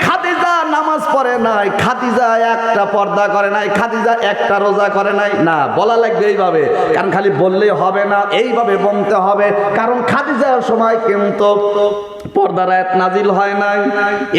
খাদিজা নামাজ পড়ে নাই, খাদিজা একটা পর্দা করে নাই, খাদিজা একটা রোজা করে নাই, না বলা লাগবে এইভাবে। কারণ খালি বললেই হবে না, এইভাবে বলতে হবে। কারণ খাদিজার সময় কিন্তু পর্দার আয়াত নাজিল হয় নাই,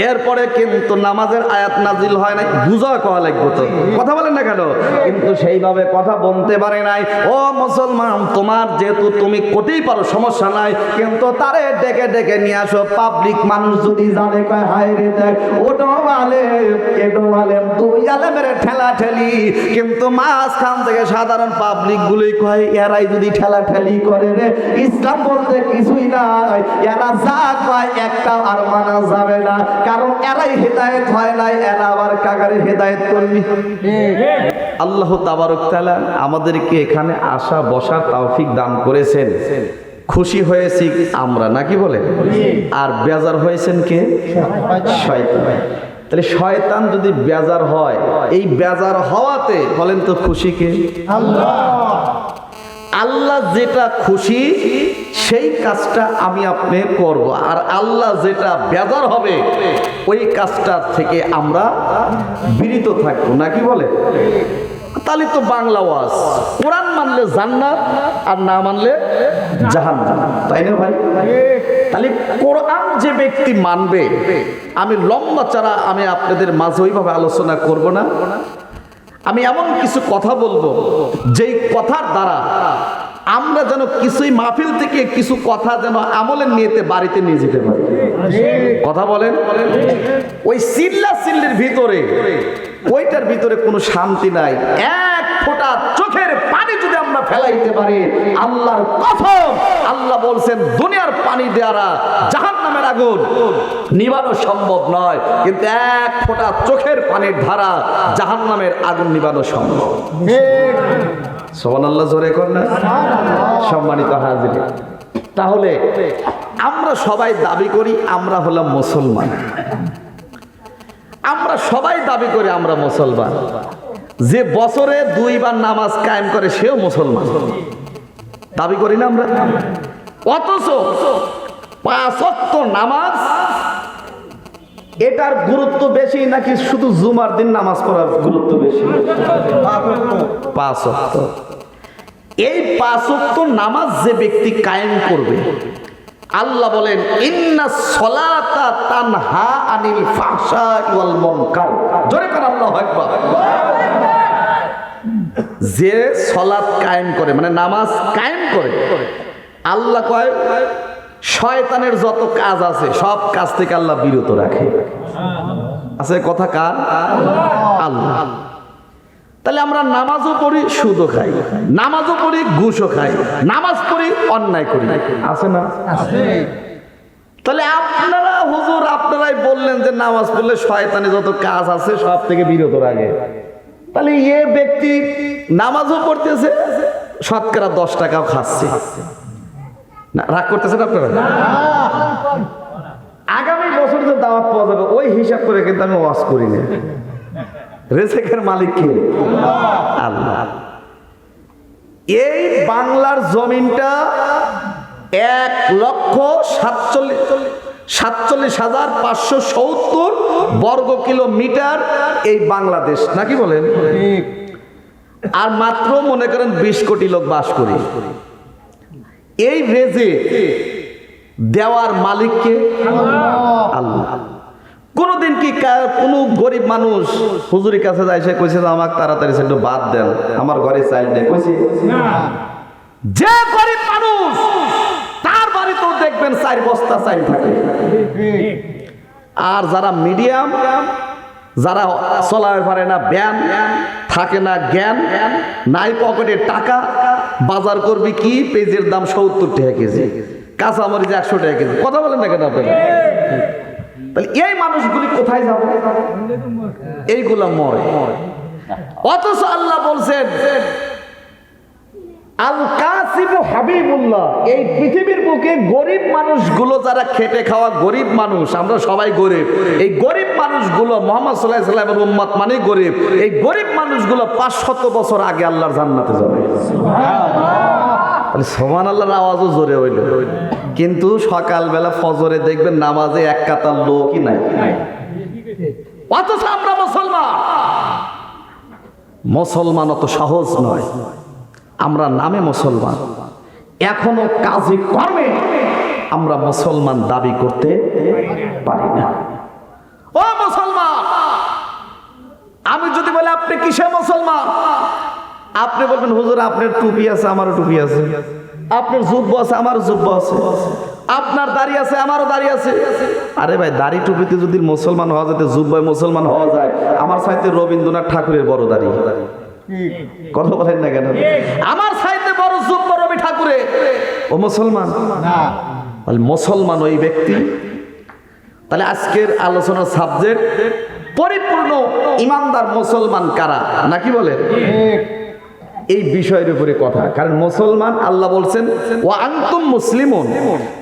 এরপরে কিন্তু নামাজের আয়াত নাজিল হয় নাই। বুঝা কওয়া লাগবে তো, কথা বলেন না কেন? কিন্তু সেইভাবে কথা বলতে পারে নাই। ও মুসলমান, তোমার যেহেতু তুমি করতেই পারো, সমস্যা নাই, কিন্তু তারে ডেকে ডেকে নিয়ে আসো। পাবলিক মানুষ যদি জানে কয় হায় রে দেখ ওটো আলেম এটো আলেম, দুই আলেমের ঠেলা ঠেলি, কিন্তু মাঝখান থেকে সাধারণ পাবলিক গুলোই কয় এরাই যদি ঠেলা ঠেলি করে রে, ইসলাম বলতে কিছুই নাই, এরা যা কয় একটা আর মানা যাবে না। কারণ এরাই হেদায়েত হয় নাই, এরা আবার কাগারে হেদায়েত করবি। আল্লাহ তাবারক তাআলা আমাদেরকে এখানে আসা বসার তৌফিক দান করেছেন। খুশি হয়েছি আমরা, নাকি বলে? আর বেজার হয়েছেন কে? শয়তান। তাহলে শয়তান যদি বেজার হয়, এই বেজার হওয়াতে বলেন তো খুশি কে? আল্লাহ। আল্লাহ যেটা খুশি সেই কাজটা আমি আপনি করব, আর আল্লাহ যেটা বেজার হবে ওই কাজটা থেকে আমরা বিরত থাকবো, নাকি বলে? তাহলে তো বাংলা ওয়াজ, কোরআন মানলে জান্নাত আর না মানলে জাহান্নাম, তাই না ভাই? তাহলে কোরআন যে ব্যক্তি মানবে, আমি লম্বা চারা আমি আপনাদের মাঝে ওইভাবে আলোচনা করব না। আমি এমন কিছু কথা বলবো যেই কথার দ্বারা আমরা যেন কিছুই মাহফিল থেকে কিছু কথা যেন আমলের নিয়েতে বাড়িতে নিয়ে যেতে পারি। কথা বলেন? ওই চিল্লা চিল্লির ভিতরে, ওইটার ভিতরে কোনো শান্তি নাই। এক ফোঁটা চোখের পানি যদি আমরা ফেলাইতে পারি, আল্লাহর কসম, আল্লাহ বলছেন দুনিয়ার পানি দ্বারা জাহান্নামের আগুন নিভানো সম্ভব নয়, কিন্তু এক ফোঁটা চোখের পানির ধারা জাহান্নামের আগুন নিভানো সম্ভব। সুবহানাল্লাহ, জোরে কর না। সম্মানিত হাজির, তাহলে আমরা সবাই দাবি করি আমরা হলাম মুসলমান, আমরা সবাই দাবি করি আমরা মুসলমান। যে বছরে 2 বার নামাজ কায়েম করে সেও মুসলমান, দাবি করি না আমরা? অথচ 5 ওয়াক্ত নামাজ, এটার গুরুত্ব বেশি নাকি শুধু জুমার দিন নামাজ পড়ার গুরুত্ব বেশি? 5 ওয়াক্ত। এই 5 ওয়াক্ত নামাজ যে ব্যক্তি কায়েম করবে, আল্লাহ বলেন ইন্নাস সালাতা তানহা আনিল ফাহশাই ওয়াল মুনকার। জোরে করে আল্লাহু আকবার। যে সালাত কায়েম করে, মানে নামাজ কায়েম করে, আল্লাহ কয় শয়তানের যত কাজ আছে সব কাজ থেকে আল্লাহ বিরত রাখে। আছে কথা কার? আল্লাহ। তাহলে আমরা নামাজও পড়ি সুদও খাই, নামাজও পড়ি ঘুষও খাই, নামাজ পড়ি অন্যায় করি, আছে না? তাহলে আপনারা হুজুর আপনারাই বললেন যে নামাজ পড়লে শয়তানে যত কাজ আছে সব থেকে বিরত রাখে। তাহলে এ ব্যক্তি নামাজও পড়তেছে, শতকরা 10 টাকাও খাচ্ছে না, রাগ করতেছেন আপনারা? আগামী বছর যে দাওয়াত পাওয়া যাবে ওই হিসাব করে কিন্তু আমি ওয়াজ করি না। রিজিকের মালিক কে? আল্লাহ। এই বাংলার জমিনটা 1,47,570 বর্গ কিলোমিটার এই বাংলাদেশ, নাকি বলেন? আর মাত্র মনে করেন 20 কোটি লোক বাস করি। এই রেজে দেওয়ার মালিককে? আল্লাহ। কোনদিন কি কোন গরিব মানুষ হুজুরের কাছে যায়, সে কইছে আমাকে তাড়াতাড়ি একটু বাদ দেন, আমার ঘরে চাইল নেই, কইছে? যে গরিব মানুষ তার বাড়িতেও দেখবেন 4 বস্তা চাইল থাকে। আর যারা মিডিয়াম, যারা চলাতে পারে না, ব্যান থাকে না, জ্ঞান নাই, পকেটে টাকা, বাজার করবি কি, পেঁয়াজের দাম 70 টাকা কেজি, কাঁচামরিচ 100 টাকা কেজি। কথা বলেন না কেন আপনারা? তাহলে এই মানুষগুলি কোথায় যাবে? এইগুলা মরে। অথচ আল্লাহ বলছেন আল কাসিম হাবিবুল্লাহ, এই পৃথিবীর বুকে গরিব মানুষগুলো যারা খেটে খাওয়া গরিব মানুষ, আমরা সবাই গরিব, এই গরিব মানুষগুলো মুহাম্মদ সাল্লাল্লাহু আলাইহি ওয়াসাল্লামের উম্মত মানে গরিব, এই গরিব মানুষগুলো 500 বছর আগে আল্লাহর জান্নাতে যাবে। সুবহানাল্লাহ। তাহলে সুবহানাল্লাহর আওয়াজও জোরে হইল। কিন্তু সকালবেলা ফজরে দেখবেন নামাজে এক কাতার লোকই নাই। অথচ আমরা মুসলমান অত সহজ নয়। আমরা নামে মুসলমান, এখনো কাজে কর্মে আমরা মুসলমান দাবি করতে পারি না। ও মুসলমান, আমি যদি বলি আপনি কিসে মুসলমান, আপনি বলবেন হুজুর আপনার টুপি আছে আমারও টুপি আছে, আপনার জুব্বা আছে আমারও জুব্বা আছে, আপনার দাড়ি আছে আমারও দাড়ি আছে। আরে ভাই, দাড়ি টুপিতে যদি মুসলমান হওয়া যেত, জুব্বায় মুসলমান হওয়া যায়, আমার সাথে রবীন্দ্রনাথ ঠাকুরের বড় দাড়ি। কথা বলেন না কেন? আমার সাথে বড় জুব্বা রবি ঠাকুরের, ও মুসলমান না? মুসলমান ওই ব্যক্তি। তাহলে আজকের আলোচনার সাবজেক্ট পরিপূর্ণ ইমানদার মুসলমান কারা, নাকি বলে এই বিষয়ের উপরে কথা। কারণ মুসলমান আল্লাহ বলছেন ওয়া আনতুম মুসলিমুন,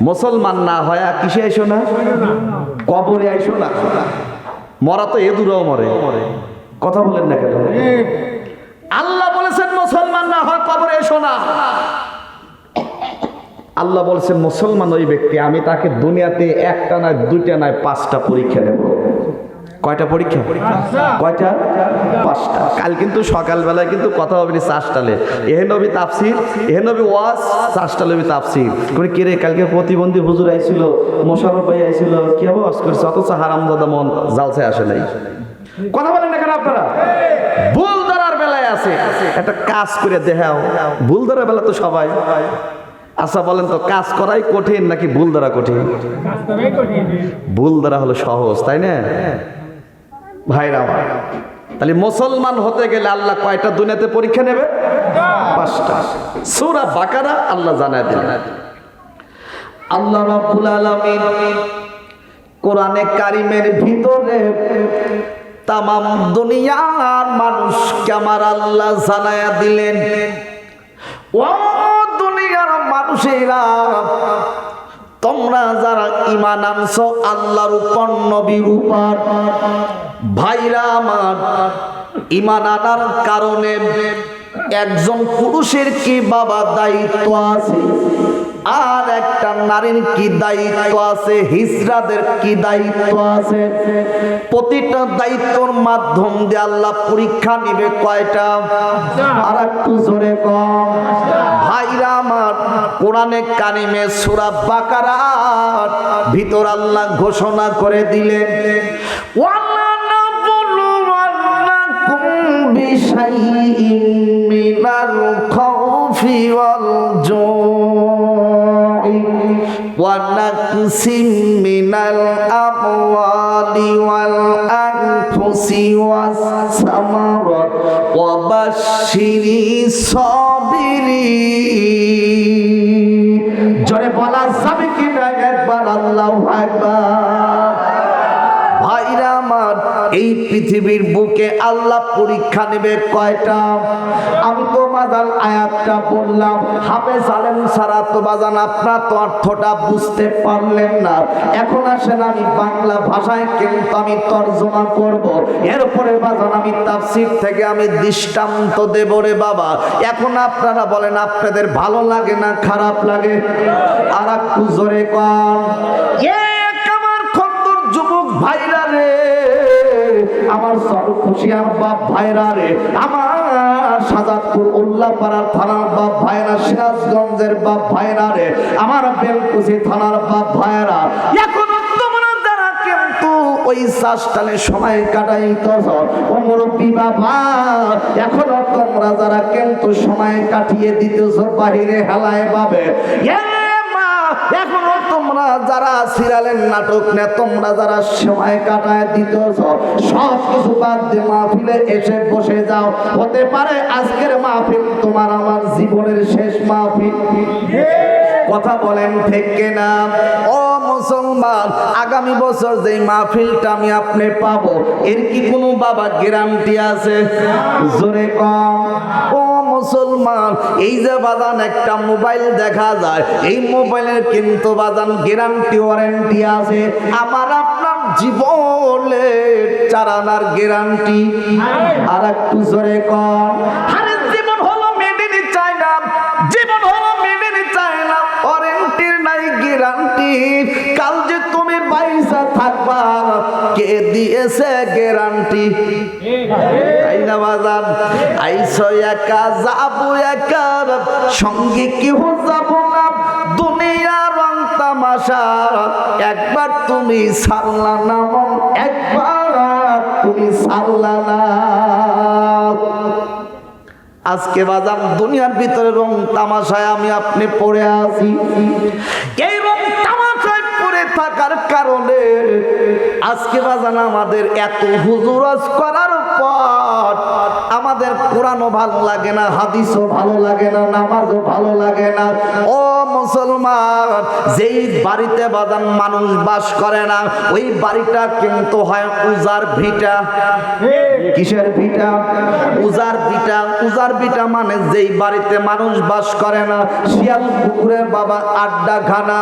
মুসলমান না হয় কিসে আইসো না? কবরে আইসো না। মরা তো এদুরাও মরে। কথা বলেন না কেন? আল্লাহ বলেছেন মুসলমান না হয় কবরে এসো না। আল্লাহ বলছেন মুসলমান ওই ব্যক্তি, আমি তাকে দুনিয়াতে একটা নয় দুইটা নয় 5টা পরীক্ষা দেব। কয়টা পরীক্ষা? কয়টা? 5টা। কাল কিন্তু সকালবেলায় কিন্তু কথা হবে না 4টালে। এহে নবী তাফসির, এহে নবী ওয়াজ, 4টালে তাফসির করে কে রে কালকে প্রতিবন্ধী হুজুর আইছিল, মোশাররফ ভাই আইছিল, কি ওয়াজ করছে, অথচ হারামজাদা মন জালসায় আসে নাই। কথা বলেন না কেন আপনারা? ভুল ধরার বেলায় আছে, একটা কাজ করে দেখাও। ভুল ধরার বেলা তো সবাই। আচ্ছা বলেন তো, কাজ করাই কঠিন নাকি ভুল ধরা কঠিন? ভুল ধরা হলো সহজ, তাই না ভাইরা? তাহলে মুসলমান হতে গেলে আল্লাহ কয়টা দুনিয়াতে পরীক্ষা নেবে? 5টা। সূরা বাকারা আল্লাহ জানায় দিলেন। আল্লাহ রাব্বুল আলামিন কোরআনে কারিমের ভিতরে তামাম দুনিয়ার মানুষকে আমার আল্লাহ জানায়া দিলেন, ও দুনিয়ার মানুষেরা, তোমরা যারা ঈমান আনছো আল্লাহর উপর, নবীর উপর, ভাইরা আমার, ঈমান আনার কারণে একজন পুরুষের কি বাবা দায়িত্ব আছে, আর একটা নারীর কি দায়িত্ব আছে, হিজড়াদের কি দায়িত্ব আছে। প্রতিটা দায়িত্বর মাধ্যম দিয়ে আল্লাহ পরীক্ষা নিবে কয়টা? আর একটু জোরে কম। ভাইরা আমার, কোরআনে কারিমে সূরা বাকারার ভিতর আল্লাহ ঘোষণা করে দিলেন, ওয়ালানাবলুওয়ান্নাকুম বিশাইইম মিনাল খাউফি ওয়াল জু'i ওয়া নাকসিম মিনাল আমওয়ালি ওয়াল আনফুসি ওয়াস সামারাত ওয়া বাশশিরিস সাবিরিন। জোরে বলা যাবে কিনা একবার? আল্লাহু আকবার। ভাইরা আমার, এই পৃথিবীর বুকে আল্লাহ পরীক্ষা নেবে কয়টা? আমি তো বাজান আয়াতটা বললাম, হাফেজ আলেম সারা তো বাজান আপনার তো অর্থটা বুঝতে পারলেন না। এখন আসেন আমি বাংলা ভাষায় কিন্তু আমি তর্জমা করব, এরপরে বাজান আমি তাফসীর থেকে আমি দৃষ্টান্ত দেব রে বাবা। এখন আপনারা বলেন আপনাদের ভালো লাগে না খারাপ লাগে? আর একটু জোরে কন। যুবক ভাইরা রে, আমার সরখুশিয়ার বাপ ভাইরা রে, আমার সাজাদপুর উল্লাপাড়ার থানার বাপ ভাইরা, সিরাজগঞ্জের বাপ ভাইরা রে, আমার বেলকুচি থানার বাপ ভাইরা, এখন তোমরা যারা কিন্তু ওই চাষটালে সময় কাটাইতেছ, ও মুরব্বী বাবা, এখনো তোমরা যারা কিন্তু সময় কাটিয়ে দিতেছ বাহিরে হেলায় পাবে, এখনো তোমরা যারা সিরিয়ালের নাটক নে, তোমরা যারা সময় কাটায় দিতেছ, সব কিছু বাদ দিয়ে মাহফিলে এসে বসে যাও। হতে পারে আজকের মাহফিল তোমার আমার জীবনের শেষ মাহফিল। কথা বলেন ঠিক কিনা? ও মুসলমান, আগামী বছর যেই মাহফিলটা আমি আপনি পাবো, এর কি কোনো বাবা গ্যারান্টি আছে? জোরে কম। ও মুসলমান, এই যে বাজান একটা মোবাইল দেখা যায়, এই মোবাইলের কিন্তু বাজান গ্যারান্টি ওয়ারেন্টি আছে। আমার আপনার জীবনের চারানার গ্যারান্টি। আর একটু জোরে কম। আরে জীবন হলো মেড ইন চায়না, জীবন হলো মেড ইন চায়না, ওয়ারেন্টির নাই গ্যারান্টি কাল যে তুমি বাইসা থাকবা কে দিয়েছে গ্যারান্টি? তাই না বাজান? আইসো একা যাবো একা, সঙ্গে কেউ যাব না, দুনিয়া রং তামাশা একবার তুমি ছাড়লা না মন, একবার তুমি ছাড়লা না। আজকে বাজান দুনিয়ার ভিতরে রং তামাশায় আমি আপনি পড়ে আছি। এই রং তামাশায় পড়ে থাকার কারণে আজকে বাজান আমাদের এত হুজুরাজ করার পর আমাদের কোরআনও ভালো লাগে না, হাদিসও ভালো লাগে না, নামাজও ভালো লাগে না। ও মুসলমান, যেই বাড়িতে বাজান মানুষ বাস করে না ওই বাড়িটা কিন্তু হয় উজার ভিটা। কিসের ভিটা? উজার ভিটা। উজার ভিটা মানে যেই বাড়িতে মানুষ বাস করে না, শিয়াল কুকুরের বাবা আড্ডা খানা।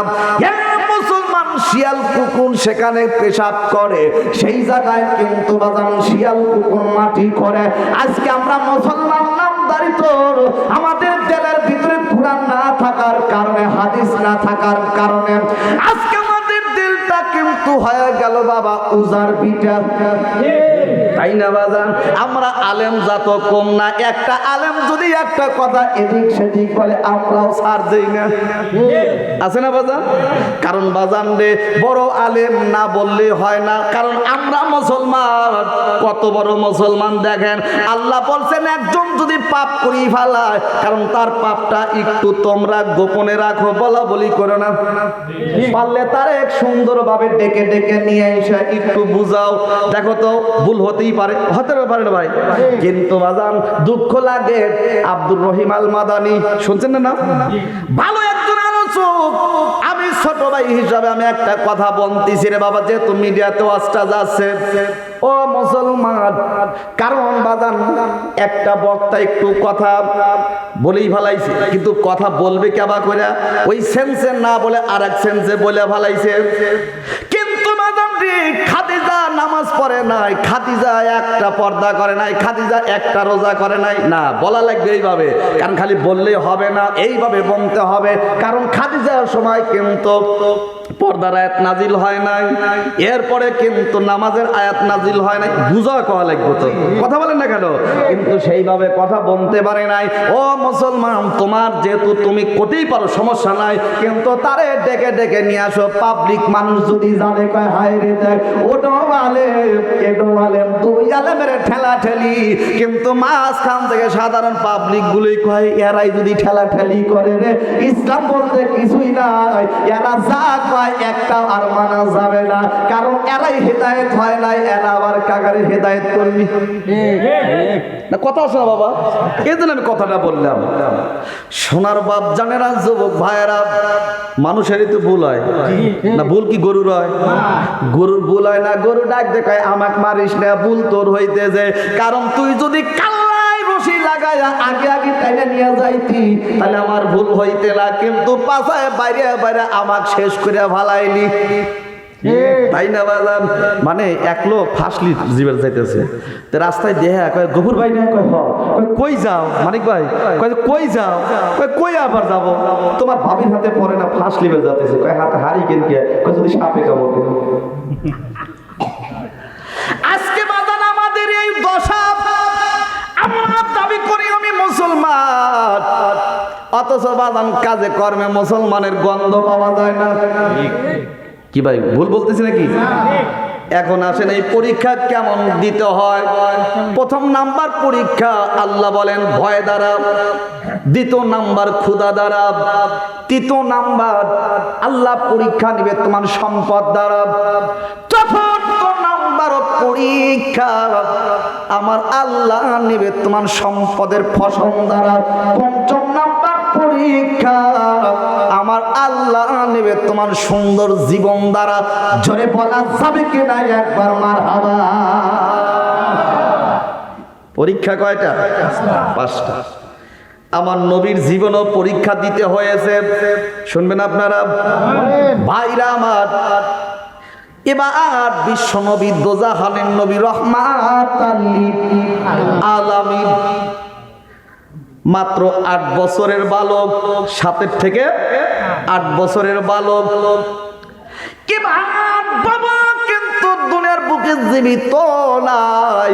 মুসলমান শিয়াল কুকুর সেখানে পেশাব করে, সেই জায়গায় কিন্তু বাজান শিয়াল কুকুর মাটি করে। আজকে আমরা মুসলমান নামদারি তোর আমাদের দিলের ভিতরে কোরআন না থাকার কারণে, হাদিস না থাকার কারণে আজকে আমাদের দিলটা কিন্তু হয়ে গেল বাবা উজার ভিটা। তাই না বাজান? আমরা আলেম জাত কম না, একটা আলেম যদি একটা কথা এদিক সেদিক বলে আমরাও ছাড় দেই না, আছে না বাজান? কারণ বাজান রে বড় আলেম না বললে হয় না, কারণ আমরা মুসলমান। কত বড় মুসলমান দেখেন, আল্লাহ বলছেন একজন যদি পাপ করি ফেলায়, কারণ তার পাপটা একটু তোমরা গোপনে রাখো, বলা বলি করো না। পারলে তার এক সুন্দরভাবে ডেকে ডেকে নিয়ে এসে একটু বুঝাও, দেখো তো ভুল হতেই পারে, হতে পারে না ভাই। কিন্তু বাজান দুঃখ লাগে, আব্দুর রহিম আল মাদানী শুনছেন না? ভালো একজন আলোচক। আমি ছোট ভাই হিসাবে আমি একটা কথা বলতেছি রে বাবা, যেহেতু মিডিয়াতে ওয়াজটা যাচ্ছে, ও মুসলমান, কারণ বাজান একটা বক্তা একটু কথা বলেই ফেলাইছে, কিন্তু কথা বলবে কেবা করে ওই সেন্সে না বলে আর এক সেন্সে বলে ফেলাইছে। কিন্তু বাজান রে খাদিজা নামাজ পড়ে নাই, খাদিজা একটা পর্দা করে নাই, খাদিজা একটা রোজা করে নাই। না, বলা লাগবে এইভাবে, কারণ খালি বললেই হবে না, এইভাবে বলতে হবে। কারণ খাদিজার সময় কিন্তু পর্দার আয়াত নাজিল হয় নাই, এরপরে কিন্তু নামাজের আয়াত নাজিল হয় নাই। বুঝা কওয়া লাগবে তো, কথা বলেন না কেন? কিন্তু সেইভাবে কথা বলতে পারে নাই। ও মুসলমান, তোমার যেহেতু তুমি করতেই পারো, সমস্যা নাই, কিন্তু তারে ডেকে ডেকে নিয়ে আসো। পাবলিক মানুষ যদি জানে কয় হায় রে দেখ ওটাও আলেম এটাও আলেম, দুই আলেমের ঠেলা ঠেলি, কিন্তু মাঝখান থেকে সাধারণ পাবলিক গুলোই কয় এরাই যদি ঠেলা ঠেলি করে রে, ইসলাম বলতে কিছুই নাই, এরা যা কয় একটা আর মানা যাবে না, কারণ এরাই হেদায়েত হয় নাই, এরা আবার কাগারে হেদায়েত করবি না। কথা শোনা বাবা, এই জন্য আমি কথাটা বললাম। সোনার বাপ জানেরা, যুবক ভাইয়েরা, মানুষেরই তো ভুল হয় না। ভুল কি গরুর হয়? গরুর ভুল হয় না। গরু ডাক দেখায় আমাক মারিস না, ভুল তোর হইতেছে। কারণ তুই যদি কাল্লাই রশি লাগায়া আগে আগে টাইনা নিয়ে যাইতি, তাহলে আমার ভুল হইতে না, কিন্তু পাছায় বাইরে বাইরে আমাক শেষ করে ভালাইলি। তাই না বাজান? মানে এক লোক ফাঁসলি জীবের যাইতেছে, তো রাস্তায় দেহা কয় গফুর ভাই না, কয় কই যাও মানিক ভাই, কয় কই যাও, কয় কই আবার যাবো, তোমার ভাবির হাতে পড়ে না, ফাঁস লিবে যাইতেছে, কয় হাতে হারি কিনকে, কয় যদি সাপে কামড়। আজকে বাজান আমাদের এই দশা, আমরা দাবি করি আমি মুসলমান, অথচ বাজান কাজে কর্মে মুসলমানের গন্ধ পাওয়া যায় না। কি ভাই ভুল বলতেছি নাকি? এখন আসেন এই পরীক্ষা কেমন দিতে হয়। প্রথম নাম্বার পরীক্ষা আল্লাহ বলেন ভয় দ্বারা, দ্বিতীয় নাম্বার ক্ষুধা দ্বারা, তৃতীয় নাম্বার আল্লাহ পরীক্ষা নিবে তোমার সম্পদ দ্বারা, চতুর্থ নাম্বার পরীক্ষা আমার আল্লাহ নিবে তোমার সম্পদের ফসল দ্বারা, পঞ্চম নাম্বার পরীক্ষা আমার আল্লাহ নেবে তোমার সুন্দর জীবন দ্বারা। জোরে বলা যাবে কিনা একবার মারহাবা। পরীক্ষা কয়টা? পাঁচটা। আমার নবীর জীবনও পরীক্ষা দিতে হয়েছে, শুনবেন আপনারা ভাইরা আমার। এবার বিশ্ব নবী দোজাহানের নবী রহমাতাল লিল আলামিন, মাত্র 8 বছরের বালক, 7 থেকে 8 বছরের বালক, কি বাবা কিন্তু দুনিয়ার বুকে জীবিত নাই,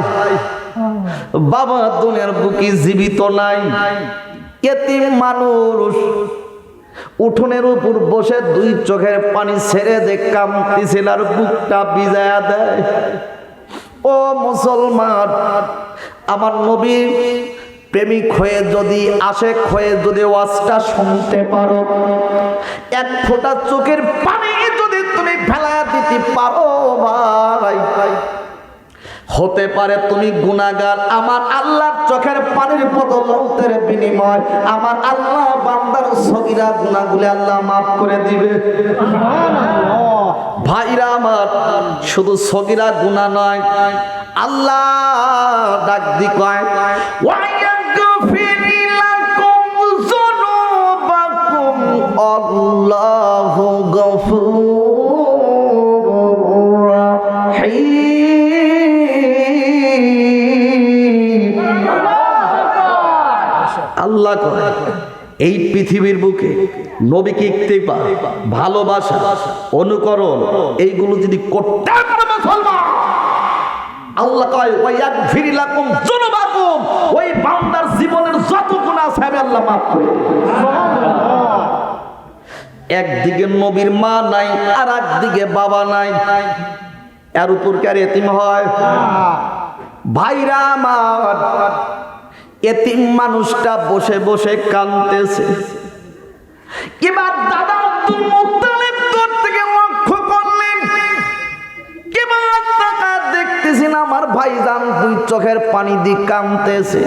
বাবা দুনিয়ার বুকে জীবিত নাই। এতিম মানুষ উঠোনের উপর বসে দুই চোখের পানি ছেড়ে যে কাঁদতেছিল আর বুকটা ভিজায়া দেয়। ও মুসলমান, আমার নবী প্রেমিক হয়ে যদি আশেক হয়ে যদি ওয়াজটা শুনতে পারো, এক ফোঁটা চোখের পানি যদি তুমি ফেলা দিতে পারো ভাই, হতে পারে তুমি গুনাহগার, আমার আল্লাহর চোখের পানির বদৌলতের বিনিময় আমার আল্লাহ বান্দার সগীরা গুনাহগুলো আল্লাহ মাফ করে দিবে। ভাইরা আমার, শুধু সগীরা গুনাহ নয়, আল্লাহ ডাক দি কয় আল্লাহু গফুরুর রাহিম। আল্লাহ কয় এই পৃথিবীর বুকে নবীকে ইত্তেবা, ভালোবাসা, অনুকরণ এইগুলো যদি করতে পারে মুসলমান, আল্লাহ কয় ওয়ায়াগফির লাকুম যুনুবাকুম, ওই বান্দার জীবনের যত গুনাহ আছে আমি আল্লাহ মাফ করে দেব। একদিকে নবীর মা নাই আর একদিকে বাবা নাই, এর উপর কি আর এতিম হয়? ভাইরা আমার, এতিম মানুষটা বসে বসে কাঁদতেছে। এবার দাদা আব্দুল মুত্তালিব দূর থেকে লক্ষ্য করলেন, এবার তাকা দেখতেছেন আমার ভাইজান দুই চোখের পানি দিয়ে কাঁদতেছে।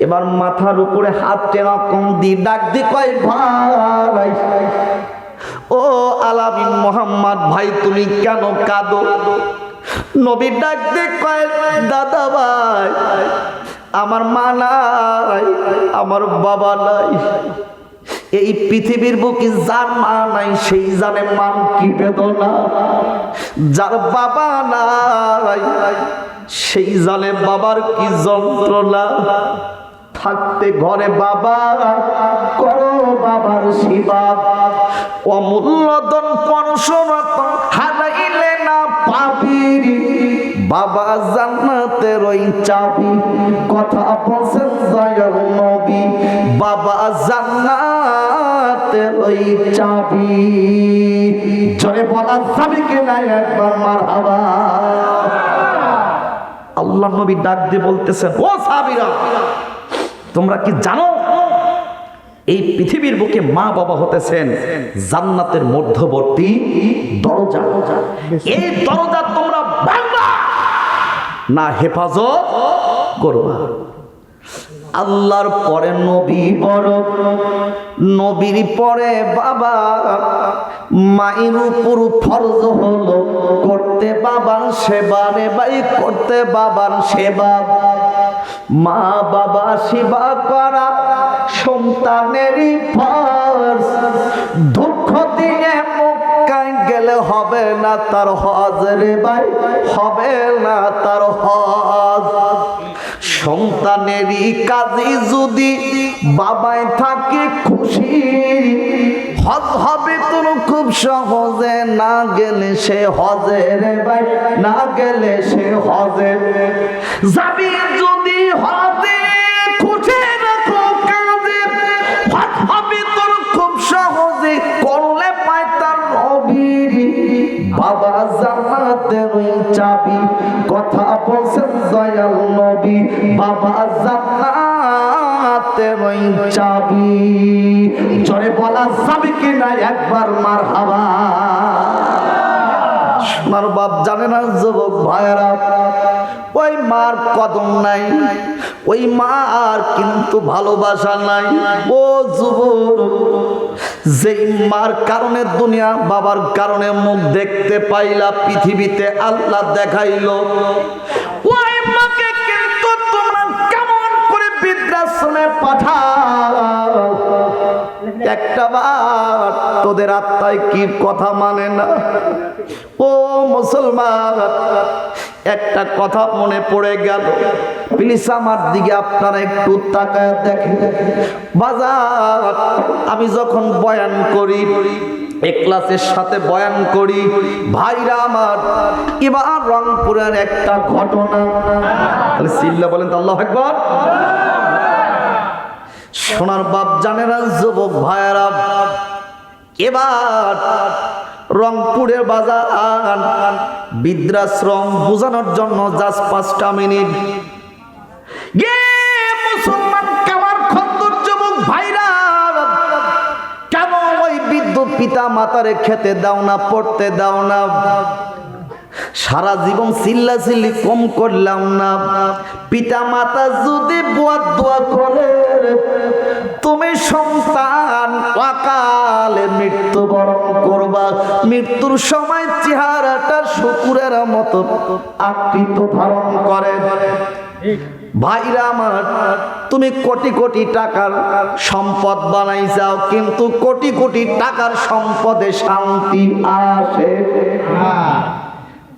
এবার মাথার উপরে হাত এরকম দিয়ে ডাক দি কয় ভাই, ও আলামিন মোহাম্মদ ভাই তুমি কেন কাঁদো? নবী ডাক দি কয় দাদা ভাই, আমার মা নাই, আমার বাবা নাই, এই পৃথিবীর বুকে যার মা নাই সেই জানে মান কি বেদনা, যার বাবা নাই সেই জানে বাবার কি যন্ত্রণা। থাকতে ঘরে বাবা, করো বাবার সেবা, অমূল্য ধন পরশরত্ন হারাইলে না পাবি, বাবা জান্নাতের ওই চাবি, কথা বলছেন দয়াল নবী, বাবা জান্নাতের ওই চাবি। জোরে বলা যাবে কিনা একবার মারহাবা। আল্লাহ নবী ডাক দিয়ে বলতেছেন, ও সাহাবীরা তোমরা কি জানো এই পৃথিবীর বুকে মা বাবা হতেছেন জান্নাতের মধ্যবর্তী দরজা, এই দরজা তোমরা ভাঙবা না হেফাজত করবা। আল্লাহর পরে নবী বড়, নবীর পরে বাবা, মায়ের উপর ফরজ হলো করতে বাবার সেবা রে ভাই, করতে বাবার সেবা। মা বাবা সেবা করা সন্তানেরই ফরজ, দুঃখ দিয়ে মক্কায় গেলে হবে না তার হজ রে ভাই, হবে না তার হজ। সন্তানেরই কাজে যদি বাবায় থাকে খুশি, হজ হবে তোর খুব সহজে, না গেলে সে হজে রে ভাই, না গেলে সে হজে যাবি যদি হজে, খুশি রাখো কাজে, হজ হবে তোর খুব সহজে, করলে পায় তার নবীর বাবা জান্নাতের ওই চাবি, কথা বলছেন দয়াল নবী, বাবা জান্নাতের ওই চাবি। জোরে বলা যাবে কিনা একবার মারহাবা। সোনার বাপ জানে না যুবক ভাইরা, ওই মার কদম নাই, ওই মার কিন্তু ভালোবাসা নাই। ও যুবক, যেই মার কারণে দুনিয়া, বাবার কারণে মুখ দেখতে পাইলা পৃথিবীতে আল্লাহ দেখাইলো, ওই মাকে কিন্তু তোমরা কেমন করে বৃদ্ধাশ্রমে পাঠাও। একটা বার তোদের আত্মায় কি কথা মানে না? ও মুসলমান, একটা কথা মনে পড়ে গেল, প্লিজ আমার দিকে আপনারা একটু তাকায় দেখেন। বাজার আমি যখন বয়ান করি, ইখলাসের সাথে বয়ান করি। ভাইরা আমার, এবার রংপুরের একটা ঘটনা, তাহলে সিল্লা বলেন তো আল্লাহু আকবার। সোনার বাপ জানেরা, যুবক ভাইরা, এবার রংপুরের বাজার বৃদ্ধাশ্রম বোঝানোর জন্য জাস্ট 5টা মিনিট। মুসলমান কামার খন্দর যুবক ভাইরা, কেন ওই বৃদ্ধ পিতা মাতারে খেতে দাও না, পড়তে দাও না? সারা জীবন চিল্লাচিল্লি কম করলাম না? পিতা মাতা যদি দোয়া করে তুমি সন্তান অকালে মৃত্যুবরণ করবা, মৃত্যুর সময় চেহারাটা শুকুরের মতো আকৃতি ধারণ করে। ভাইরা আমার, তুমি কোটি কোটি টাকার সম্পদ বানাই যাও, কিন্তু কোটি কোটি টাকার সম্পদে শান্তি আসে না।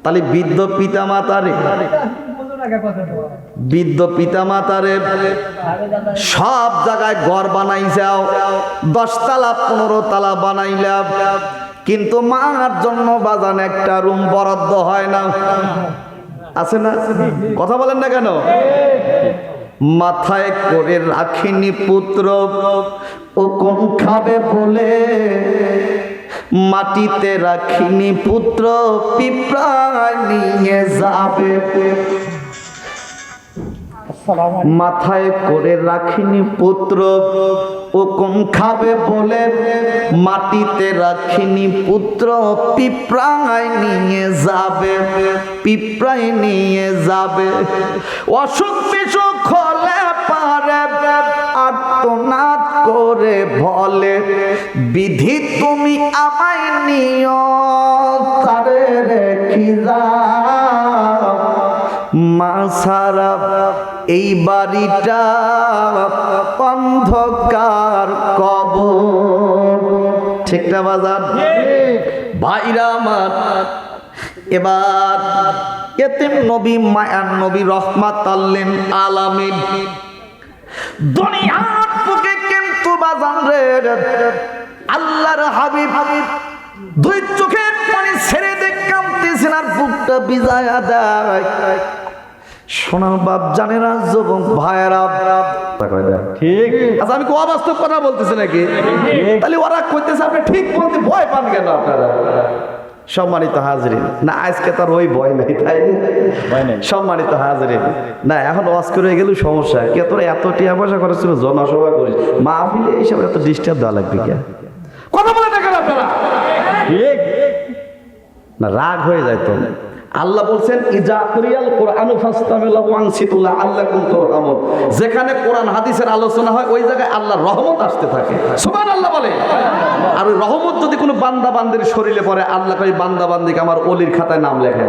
তাহলে বৃদ্ধ পিতা মাতারে সব জায়গায় ঘর বানাই যাও, 10 তালা 15 তালা বানাইলাম, কিন্তু মার জন্য বাজান একটা রুম বরাদ্দ হয় না। আছে না? কথা বলেন না কেন? মাথায় করে রাখিনি পুত্র, ও কোন খাবে বলে, মাটিতে রাখিনি পুত্র, পিঁপড়ায় নিয়ে যাবে। মাথায় করে রাখিনি পুত্র, ও কোন খাবে বলে, মাটিতে রাখিনি পুত্র, পিঁপড়ায় নিয়ে যাবে, পিঁপড়ায় নিয়ে যাবে। অসুখ বিসুখ হলে পারে আর্তনাদ করে বলে, বিধি তুমি আমায় নিও, তারে রেখি যাও, মা সারা এই বাড়িটা অন্ধকার কবর। ঠিক না বাজার? ভাইরা আমার, এবার এতিম নবী, মায়ার নবী, রহমাতাল লিল আলামিন দুনিয়ার বুকে কিন্তু বাজান রে, আল্লাহর হাবিব দুই চোখের পানি ছেড়ে দেখ কাঁদতেছেন, আর বুকটা ভিজায়া দেয়। সোনার বাপ জানেরা, যুবক ভাইয়েরা, ঠিক আচ্ছা, আমি কোয়া বাস্তব কথা বলতেছি নাকি? তাহলে ওরা কইতেছে, আপনি ঠিক বলতে ভয় পান কেন আপনারা? সম্মানিত হাজরিন, না আজকে তার ওই ভয় নাই, তাই সম্মানিত হাজরিন, না এখন ওয়াজ করে গেল সমস্যা, কে তোরা এত টিয়া পয়সা করেছিল, জনসভা করিস, মাহফিলে এইসব এত ডিস্টার্ব দেওয়া লাগবে কে? কথা বলে দেখেন আপনারা, ঠিক না? রাগ হয়ে যায় তো। আল্লাহ বলছেন, ইজা কুরিয়াল কুরআনু ফাসতামিউ ওয়ানসিতু লাআল্লাকুম তুরহামুন। যেখানে কোরআন হাদিসের আলোচনা হয়, ওই জায়গায় আল্লাহর রহমত আসতে থাকে। সুবহানাল্লাহ বলে। আর ওই রহমত যদি কোনো বান্দা বান্দির শরীরে পড়ে, আল্লাহ কই বান্দা বান্দিকে আমার ওলির খাতায় নাম লেখে।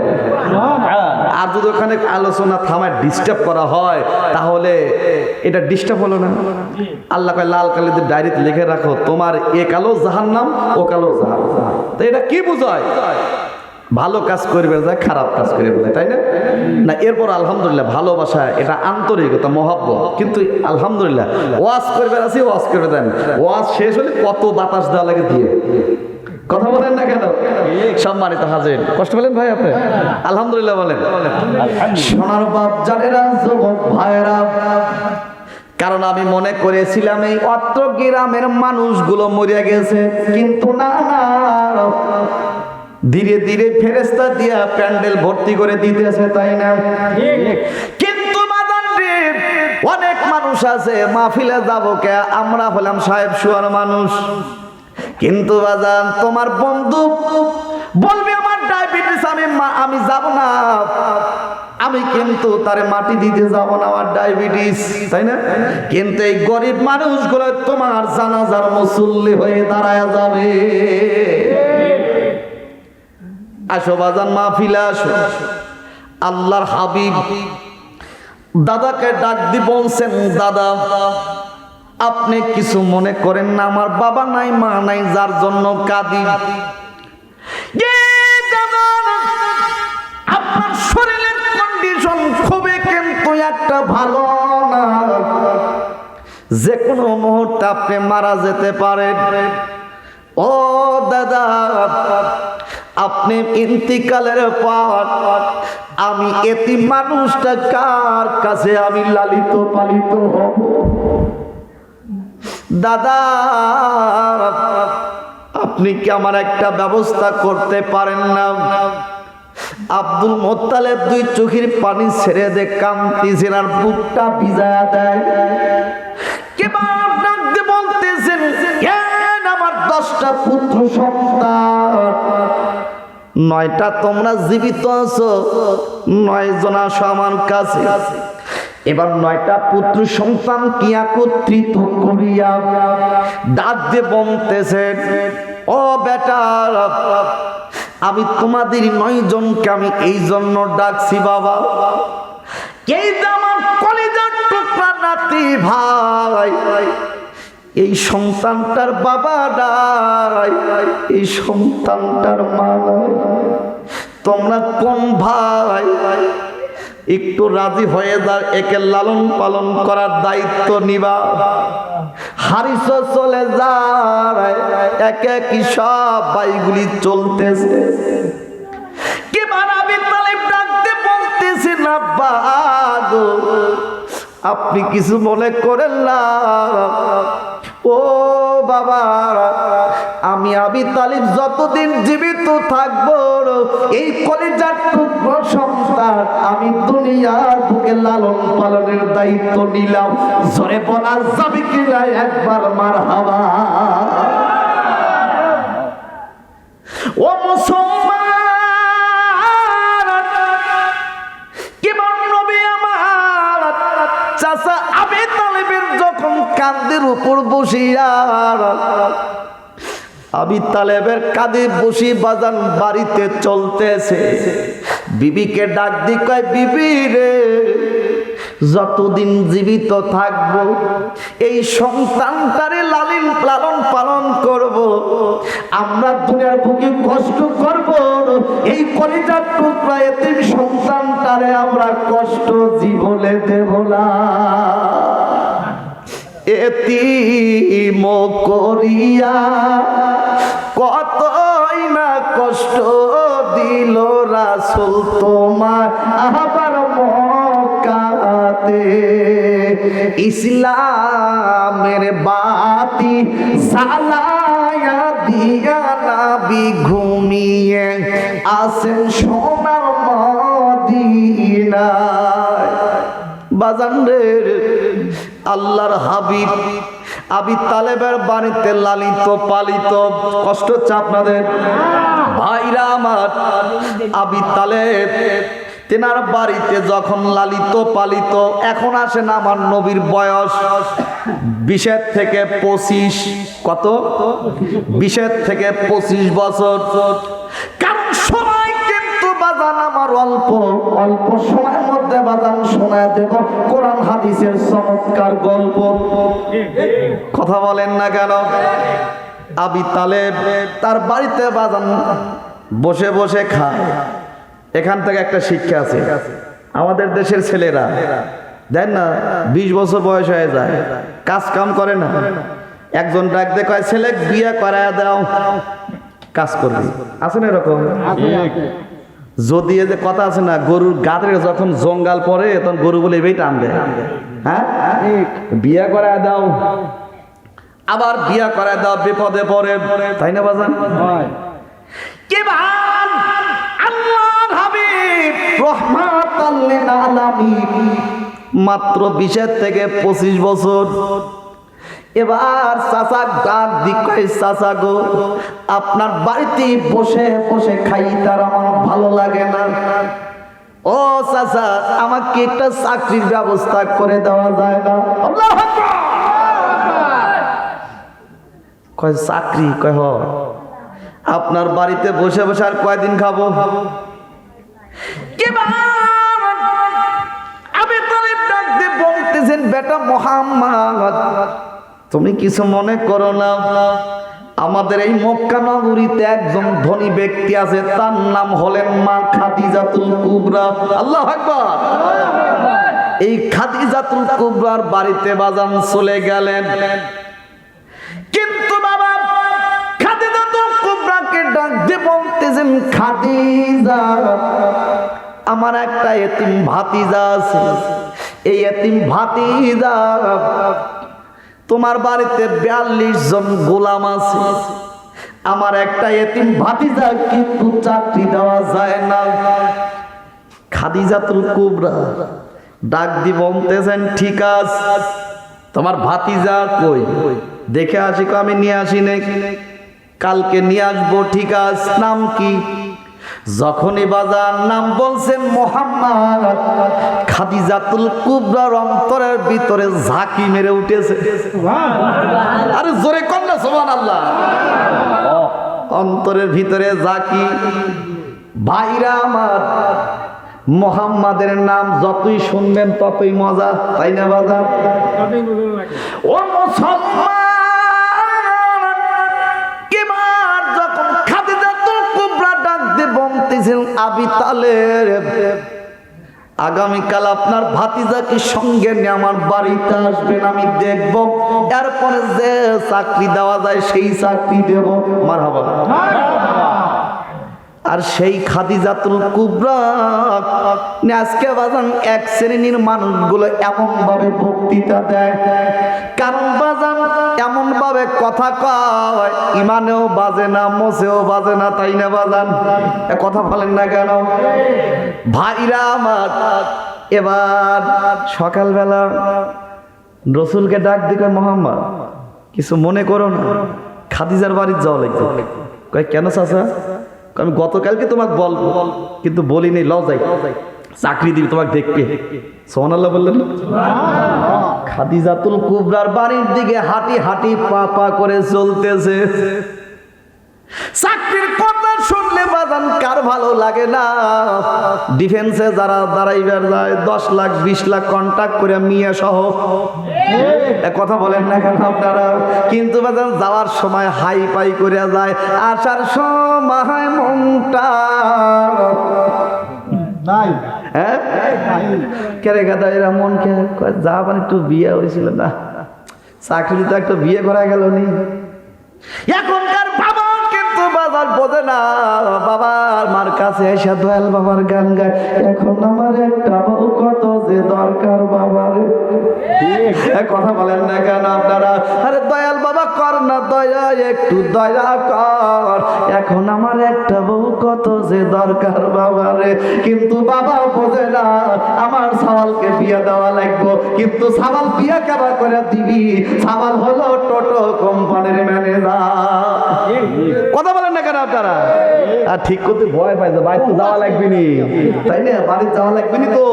আর যদি ওখানে আলোচনা থামায় ডিস্টার্ব করা হয়, তাহলে এটা ডিস্টার্ব হলো না? আল্লাহ কয় লাল কালিতে ডায়েরিতে লিখে রাখো, তোমার এ কালো জাহান্নাম, ও কালো জাহান্নাম। তো এটা কি বোঝায়? ভালো কাজ করবে যায়, খারাপ কাজ করে বোঝায়, তাই না? না এরপর আলহামদুলিল্লাহ ভালোবাসা, এটা আন্তরিকতা, মহব্বত। কিন্তু আলহামদুলিল্লাহ ওয়াজ করবে আছি, ওয়াজ করে দেন, ওয়াজ শেষ হলে কত বাতাস দেওয়া লাগে দিয়ে। কথা বলেন না কেন? সম্মানিত হাজির, কষ্ট বলেন ভাই আপনি? আলহামদুলিল্লাহ বলেন। সোনার বাপ জানেরা, যুবক ভাইয়েরা, কারণ আমি মনে করেছিলাম এই অত্র গ্রামের মানুষগুলো মরে গেছে, কিন্তু না, ধীরে ধীরে ফেরেশতা দিয়া প্যান্ডেল ভর্তি করে দিতেছে, তাই না? কিন্তু অনেক মানুষ আছে, মাহফিলে যাবো কে, আমরা হলাম সাহেব শুয়ার মানুষ। কিন্তু বাজান, তোমার বন্ধু বলবে আমার ডায়াবেটিস, আমি যাব না, আমি কিন্তু তারে মাটি দিতে যাব না, আমার ডায়াবেটিস, তাই না? কিন্তু এই গরিব মানুষগুলো তোমার জানাজার মুসল্লি হয়ে দাঁড়ায় যাবে। আসো বাজান, মাহফিলে আসো। আল্লাহর হাবিব দাদাকে ডাক দি বলছেন, দাদা আপনি কিছু মনে করেন না, আমার বাবা নাই, মা নাই, যার জন্য কাঁদি। আপনার শরীরের কন্ডিশন খুবই কিন্তু একটা ভালো না, যে কোনো মুহূর্তে আপনি মারা যেতে পারেন। ও দাদা, আপনি ইন্তিকালের পর আমি এতিম মানুষটা কার কাছে আমি লালিত পালিত হব? দাদা, আপনি কি আমার একটা ব্যবস্থা করতে পারেন না? আব্দুল মোত্তালেব দুই চোখের পানি ছেড়ে দে কাঁদতেছেন আর বুকটা ভিজায়া দেয়। কেবার ডাকতে বলতেছেন, কেন আমার 10টা পুত্র সন্তান, 9টা তোমরা জীবিত আছো, 9 জন আসো আমার কাছে। এবার 9টা পুত্র সন্তান কি একত্রিত করিয়া ডাক দিয়ে বলতেছেন, ও বেটা, আমি তোমাদের 9 জনকে আমি এই জন্য ডাকছি বাবা, এই যে আমার কলিজার টুকরা নাতি ভাই, এই সন্তানটার বাবা নাই, এই সন্তানটার মা নাই, তোমরা কোন ভাই একটু রাজি হয়ে যাও, একে লালন পালন করার দায়িত্ব নিবা। হারিস চলে যায়, একে কি সব ভাইগুলি চলতেছে। কি আবি তালেব ডাকতে বলতেছে, না বাগো, আপনি কিছু মনে করেন না। ও বাবা, আমি আবি তালিব যতদিন জীবিত থাকবো এই কলিজার টুকরো সন্তান আমি দুনিয়ার বুকে লালন পালনের দায়িত্ব নিলাম। জোরে বলা যাবে কিনা একবার মারহাবা। ও মুসলমান, কেমন নবী আমার চাচা আবি তালেবের যখন কাঁধের উপর বসিয়া, আবি তালেবের কাঁধে বসি বাজান বাড়িতে চলতেছে, বিবিকে ডাক দি কয়, বিবি রে, যতদিন জীবিত থাকবো এই সন্তানটারে লালন পালন করব, আমরা দুনিয়ার বুকে কষ্ট করব, এই কলিজার টুকরা এতিম সন্তানটারে আমরা কষ্ট জীবনে দেব না। এতিম করিয়া কতই না কষ্ট দিল রাসূল তোমার আবার মক্কাতে, ইসলামের বাতি জ্বালায়া দিয়া নবী ঘুমিয়ে আসেন সোনার মদিনায়। বাজান রে, আল্লাহর হাবিব আবি তালেবের বাড়িতে লালিত পালিত। কষ্ট হচ্ছে আপনাদের ভাইরা আমার? আবি তালেব তেনার বাড়িতে যখন লালিত পালিত, এখন আসেন আমার নবীর বয়স 20 থেকে 25, কত 20 থেকে 25 বছর। কারণ সময় কিন্তু বাজান আমার অল্প সময়ের মধ্যে বাজান শোনায় দেব কোরআন হাদিসের চমৎকার গল্প। কথা বলেন না কেন? আবি তালেব তার বাড়িতে বাজান বসে বসে খায়। এখান থেকে একটা শিক্ষা আছে, আমাদের দেশের ছেলেরা দেন না 20 বছর বয়স হয়ে যায়, কাজ কাম করে না, একজন ডাক দিয়ে কয়, ছেলে বিয়ে করায় দাও, কাজ করবে। আছে না এরকম? যদি এই যে কথা আছে না, গরুর গাদের যখন জঙ্গাল পড়ে তখন গরু বলে এবেই টান দেয়, হ্যাঁ, বিয়ে করায় দাও, আবার বিয়ে করায় দাও, বিপদে পড়ে, তাই না বাজান? কে ভান আল্লাহর হাবিব রাহমাতাল লিল আলামিন মাত্র 20 থেকে 25 বছর। এবার চাচা ডাক দিকে, চাচা গো, আপনার বাড়িতে বসে বসে খাই তার আমার ভালো লাগে না। ও চাচা, আমাকে একটা চাকরির ব্যবস্থা করে দেওয়া যায় না? আল্লাহু আকবার। কয় চাকরি? কয় হ, আপনার বাড়িতে বসে বসে আর কয়দিন খাবো? আবি তালেব ডাক দিয়ে বলতেছেন, বেটা মুহাম্মদ, তুমি কিছু মনে করো না, আমাদের এই মক্কা নগরীতে একজন ধনী ব্যক্তি আছে, তার নাম হলেন মা খাদিজাতুল কুবরা। আল্লাহু আকবার। এই খাদিজাতুল কুবরার বাড়িতে বাজান চলে গেলেন, কিন্তু বাবা খাদিজা দিয়ে বলতেছেন, খাদিজা আমার একটা এতিম ভাতিজা আছে, এই এতিম ভাতিজা তোমার বাড়িতে 42 জন গোলাম আছে, আমার একটা এতিম ভাতিজা কিন্তু চাকরি দেওয়া যায় না। খাদিজাতুল কুবরা ডাক দি বলতেছেন, ঠিক আছে তোমার ভাতিজা কই, দেখে আসি। আমি নিয়ে আসি নাকি, কালকে নিয়ে আসবো, ঠিক আছে নাম কি? যখনই বাজার নাম বলছেন মুহাম্মদ, খাদিজাতুল কুবরার অন্তরের ভিতরে ঝাঁকি মেরে উঠেছে। আরে জোরে কন্যা সুবহানাল্লাহ। অন্তরের ভিতরে ঝাঁকি। ভাইরা আমার, মুহাম্মাদের নাম যতই শুনবেন ততই মজা, তাই না বাজার? ও মুসলমান, কিবার যখন খাদিজাতুল কুবরা ডাক দিয়ে বলতেছেন, আবি তালেব আগামীকাল আপনার ভাতিজাকে সঙ্গে নিয়ে আমার বাড়িতে আসবেন, আমি দেখব, এরপরে যে চাকরি দেওয়া যায় সেই চাকরি দেব। মারহাবা। আর সেই খাদিজাতুল কুবরা আজকে বাজান এক শ্রেণীর মানুষগুলো এমন ভাবে বক্তৃতা দেয়, কারণ বাজান এমন ভাবে কথা কয়, ইমানেও বাজে না, মোছেও বাজে না, তাই না বাজান? কথা বলেন না কেন ভাইরা আমার? এবার সকালবেলা রসুলকে ডাক দিকে, মোহাম্মদ কিছু মনে করো না, খাদিজার বাড়ি যাওয়া লাগবে। কয় কেন চাচা? আমি গতকালকে তোমাকে বলবো, কিন্তু বলিনি, লজাই চাকরি দিবি, তোমাকে দেখবে। সুবহানাল্লাহ বললেন। খাদিজাতুল কুবরার বাড়ির দিকে হাঁটি হাঁটি পা পা করে চলতেছে। চাকরির কথা শুনলে বাজান কার ভালো লাগে না? ডিফেন্সে যারা দাঁড়াইবার যায় 10 লাখ 20 লাখ কন্ট্রাক্ট করে মিয়া সহ, কথা বলেন না কেন আপনারা? কিন্তু বাজান যাওয়ার সময় হাই পাই করে যায়, আসার সময় মনটা নাই। হ্যাঁ কেরে গাদা এরা মন কে যা, মানে একটু বিয়ে হয়েছিল না, চাকরি তো একটা বিয়ে করা গেল নি। এখনকার বাবা কিন্তু বাবার বোঝে না, বাবার মার কাছে এসে দয়াল বাবার গান গায়, এখন আমার একটা বউ কত যে দরকার বাবার। কথা বলেন না কেন আপনারা? আরে দয়াল বাবা কর না দয়া, একটু দয়া কর, এখন আমার একটা বউ কত যে দরকার বাবারে। কিন্তু বাবা বোঝে না, আমার সাওয়ালকে বিয়ে দেওয়া লাগবে, কিন্তু সাওয়াল বিয়ে কেবা করে দিবি? সাওয়াল হলো টোটো কোম্পানির ম্যানেজার। কথা বলেন না কেন আপনারা? আর ঠিক করতে ভয় পাইছে, বাড়ি তো যাওয়া লাগবে নি, তাই না? বাড়ি যাওয়া লাগবে নি তো।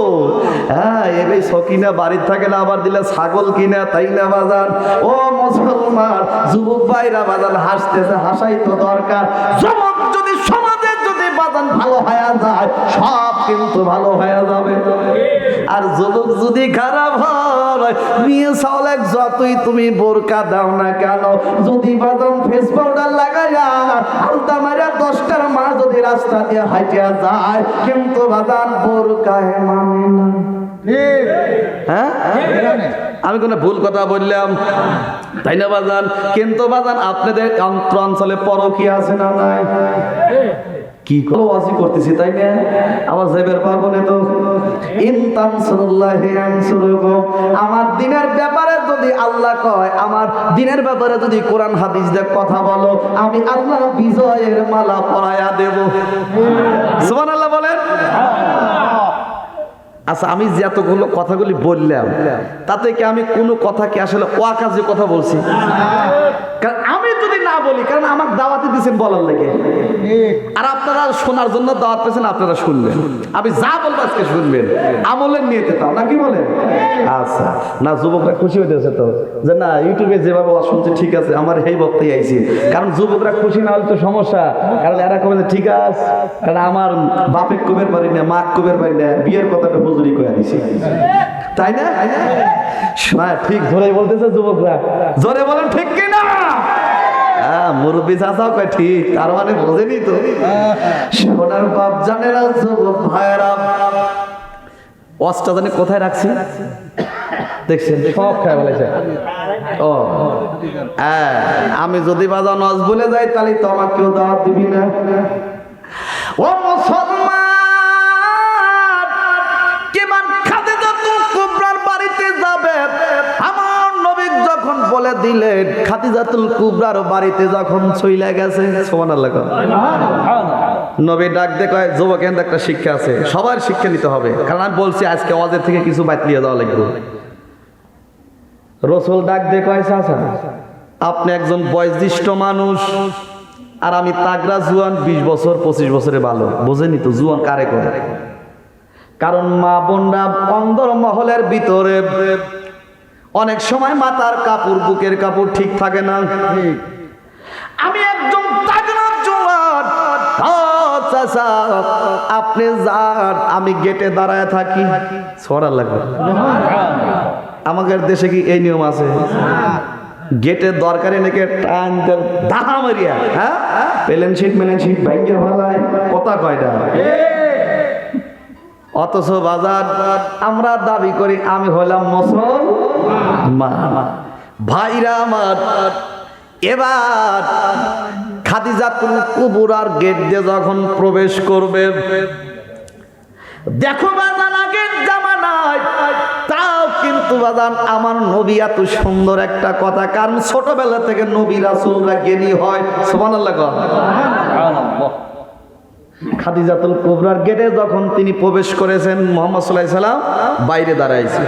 হ্যাঁ এবার সকিনা বাড়ির থাকে না, আবার দিলে ছাগল কিনা, তাই না বাজার? ও মুসলমান যুবক ভাইরা বাজার হাসতেছে, হাসাই তো দরকার। যুবক যদি সমাজে যদি বাজান ভালো হয়ে যায়, সব কিন্তু ভালো হয়ে যাবে। আর যুবক যদি খারাপ হয়, মেয়ে সাওলেক যতই তুমি বোরকা দাও না কেন, যদি বাদাম ফেস পাউডার লাগাইয়া আলতা মারিয়া 10টার মা যদি রাস্তা দিয়ে হাইটিয়া যায়, কিন্তু বাদাম বোরকায় মানে না। হ্যাঁ আমি কোনো ভুল কথা বললাম, তাই না বাজান? কিন্তু বাজান আপনাদের অঞ্চলে পরকীয়া আছে না নাই? কি ওয়াজি করতেছি, তাই না? আমার যাইবার পারবো না তো। আমার দিনের ব্যাপারে যদি আল্লাহ কয়, আমার দিনের ব্যাপারে যদি কোরআন হাদিস দিয়ে কথা বলো, আমি আল্লাহ বিজয়ের মালা পরায়া দেব। সুবহানাল্লাহ বলেন। আচ্ছা আমি যে এতগুলো কথাগুলি বললাম, তাতে কি আমি কোনো কথা কি আসলে ওয়াকাজে কথা বলছি? কারণ আমি যদি না বলি, কারণ আমার দাওয়াতে দিয়েছেন বলার লেগে, আর আপনারা শোনার জন্য দাওয়াত পেয়েছেন, আপনারা শুনবেন। আমি যা বলবো আজকে শুনবেন, আমলের নিয়েতে তাও নাকি বলেন? আচ্ছা না, যুবকরা খুশি হইতেছে তো, যে না ইউটিউবে যেভাবে শুনছে ঠিক আছে, আমার এই বক্তাই আইছি। কারণ যুবকরা খুশি না হলে তো সমস্যা, কারণ এরা কবে ঠিক আছে, কারণ আমার বাপের কবের পারি না, মা কবের পারি না, বিয়ের কথাটা হুজুরি করে দিছি, তাই না? ঠিক জোরে বলতেছে যুবকরা, জোরে বলেন ঠিক কিনা? মুরব্বী চাচাও কয় ঠিক, তার মানে বোঝেনি তো। সোনার বাপ জানেরা, যুবক ভাইয়েরা, ওয়াজটা জানি কোথায় রাখছি? দেখছেন সব খায় বলেছে। ও হ্যাঁ, আমি যদি বাজার নজ বলে যাই তাহলে তো আমার কেউ দাওয়াত দিবি না। ও মুসলমান, কেমন খাদিজাতুল কুবরার বাড়িতে যাবে? আমার নবী যখন বলে দিলেন, খাদিজাতুল কুবরার বাড়িতে যখন চইলা গেছে, সুবহানাল্লাহ। নবী ডাক দিয়ে কয়, যুবক, এখানে একটা শিক্ষা আছে, সবার শিক্ষা নিতে হবে। কারণ আমি বলছি আজকে ওয়াজের থেকে কিছু বাতলিয়ে দেওয়া লাগবে। রসুল ডাক দিয়ে কয়, চাচা, আপনি একজন বয়োজ্যেষ্ঠ মানুষ, আর আমি তাগড়া জুয়ান, 20 বছর 25 বছরে ভালো বোঝেনি তো জুয়ান কারে করে। কারণ মা বোনরা অন্দর মহলের ভিতরে অনেক সময় মাথার কাপড়, বুকের কাপড় ঠিক থাকে না। আমি একজন তাগড়া জুয়ান, চাচা আপনি যান, আমি গেটে দাঁড়ায় থাকি। ছড়ার লাগবে। আমাদের দেশে কি এই নিয়ম আছে? গেটের দরকারে নাকি টান দাহা মারিয়া, হ্যাঁ, প্লেন শিট ভাঙ্গে ভালায় কথা কয়টা। অথচ বাজার আমরা দাবি করি আমি হলাম মুসলমান। ভাইরা আমার, এবার খাদিজাতুল কুবরার গেট দিয়ে যখন প্রবেশ করবে, দেখো বাজান, আগের জামানায় তাও কিন্তু বাজান আমার নবী এত সুন্দর একটা কথা, কারণ ছোটবেলা থেকে নবী রাসূলরা জ্ঞানী হয়। সুবহানাল্লাহ। খাদিজাতুল কুবরার গেটে যখন তিনি প্রবেশ করেছেন, মুহাম্মদ সাল্লাল্লাহু আলাইহি সাল্লাম বাইরে দাঁড়াইছে।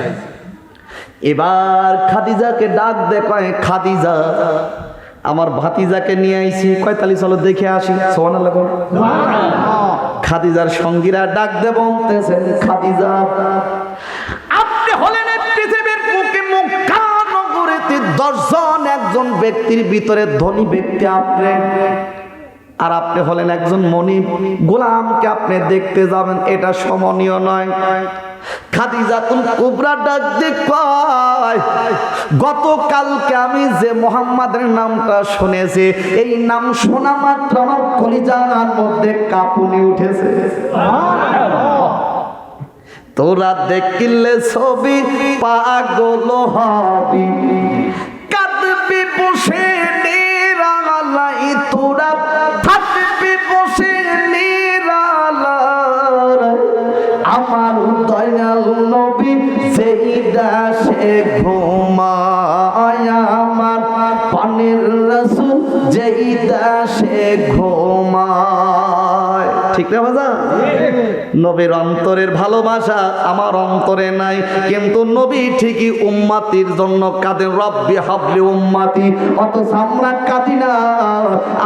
এবার খাদিজাকে ডাক দে, কয়, খাদিজা, আমার ভাতিজাকে নিয়ে আইছি, কয় তালি চলো দেখে আসি। সুবহানাল্লাহ। খাদিজার সঙ্গীরা ডাক দে বলতেছেন, খাদিজা, আপনি হলেন পৃথিবীর বুকে মক্কা নগরীতে 10 জন একজন ব্যক্তির ভিতরে ধনী ব্যক্তি আপনি, আর আপনি হলেন একজন মনিব, গোলামকে আপনি দেখতে যাবেন, এটা সমনীয় নয়। খাদিজাতুল কুবরা ডাক দিয়ে কয়, গতকালকে আমি যে মুহাম্মাদের নামটা শুনেছি, এই নাম শোনা মাত্র আমার কলিজার মধ্যে কাঁপুনি উঠেছে। তোরা দেখলে ছবি পাগল হবি, কাঁদবি বসে নিরালাই, তোরা থাকবি বসে নিরালাই। আমার দয়াল নবী যেই দাসে ঘুমায়, আমার পানের রাসূল যেই দাসে ঘুমায়। ঠিক না বাজা? নবীর অন্তরের ভালোবাসা আমার অন্তরে নাই, কিন্তু নবী ঠিকই উম্মতির জন্য কাঁদেন, রব্বি হাবলি উম্মতি। অথচ আমরা কাঁদি না,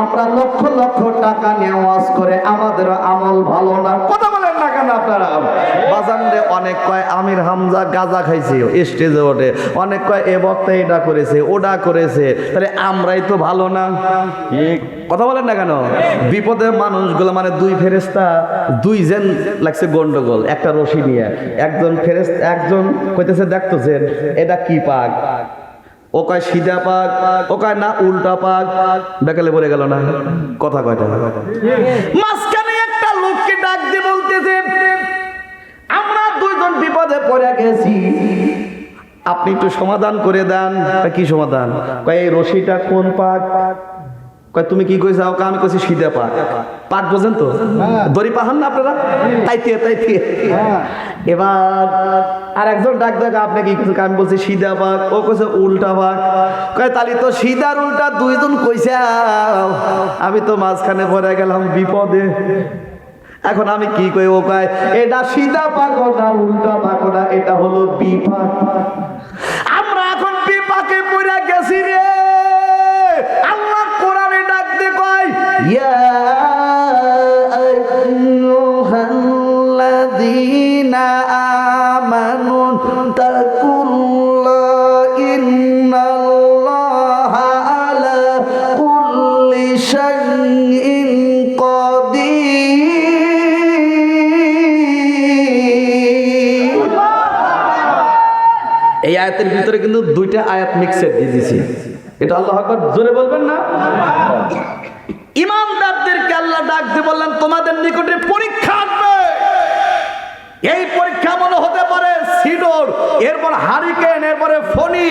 আমরা লক্ষ লক্ষ টাকা নিয়ে ওয়াজ করে আমাদের আমল ভালো না। কথা বলেন না কেন আপনারা? বাজান রে, অনেক কয় আমির হামজা গাঁজা খাইছে স্টেজে ওঠে, অনেক কয় এ বক্তা এটা করেছে ওটা করেছে, তাহলে আমরাই তো ভালো না। কথা বলেন না কেন? বিপদে মানুষগুলো মানে দুই ফেরেশতা, দুইজন লাগছে গন্ডগোল একটা রশি নিয়ে, একজন ফেরেশতা একজন কইতেছে দেখতেছেন এটা কি পাক, ও কয় সিধা পাক, ও কয় না উল্টা পাক, বেকালে পড়ে গেল না। কথা কয়টা? মাঝখানে একটা লোককে ডাক দিয়ে বলতেছে, আমরা দুইজন বিপদে পড়ে গেছি, আপনি একটু সমাধান করে দেন। কি সমাধান? কয় এই রশিটা কোন পাক? কয় তুমি কি কইছো? আমি কইছি সিধা পাক। পাক বোঝেন তো? দড়ি পাহান না আপনারা? তাইতে এবার আর একজন ডাক দেখ, আপনি কি কইছো? আমি বলছি সিধা পাক, ও কইছে উল্টা পাক। কয় তালি তো সিধার উল্টা দুইজন কইছে, আমি তো মাঝখানে পড়ে গেলাম বিপদে, এখন আমি কি কই? ও কয় এটা সিধা পাক না উল্টা পাক না, এটা হলো বিপাক। আমরা এখন বিপাকে পড়ে গেছি রে। আল্লাহ কোরআনে ডাক দিয়ে কয়, ইয়া আইয়ুহাল্লাযীনা আমানু তাকুল্লাহ ইন্নাল্লাহা আলা কুল্লি শাইইন কাদির। এই আয়াতের ভিতরে কিন্তু দুইটা আয়াত মিক্সড দিয়ে দিয়েছি। এটা আল্লাহু আকবার জোরে বলবেন না? ইমানদারদেরকে আল্লাহ ডাক দিয়ে বললেন, তোমাদের নিকটে পরীক্ষা আসবে, এই পরীক্ষা মনে হতে পারে সিডোর, এরপর হারিকেন, এরপরে ফনি,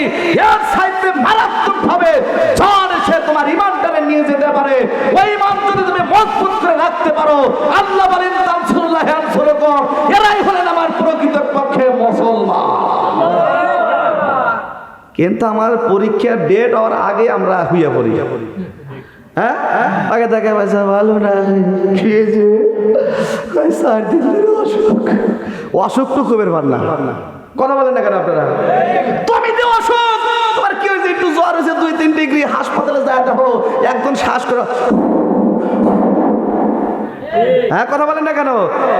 এর সাইডে মারাত্মক ভাবে ঝড় এসে তোমার ইমানটাকে নিয়ে যেতে পারে। ওই ইমান যদি তুমি মজবুত করে রাখতে পারো, আল্লাহ বলেন তানসুরুল্লাহ ইয়ানসুরকুম, এরাই হলেন আমার প্রকৃতপক্ষে মুসলমান। কিন্তু আমার পরীক্ষার ডেট হওয়ার আগে আমরা হুইয়া পড়ি। হ্যাঁ, আগে দেখে পয়সা ভালো না খেয়েছে, অসুখ তো খুবের ভার না। কথা বলেন না কেন আপনারা? তুমি যে অসুখ, তোমার কি হয়েছে? একটু জ্বর হয়েছে 2-3 ডিগ্রি, হাসপাতালে যায় দেখো একজন শ্বাস করে। হ্যাঁ, কথা বলেন না কেন?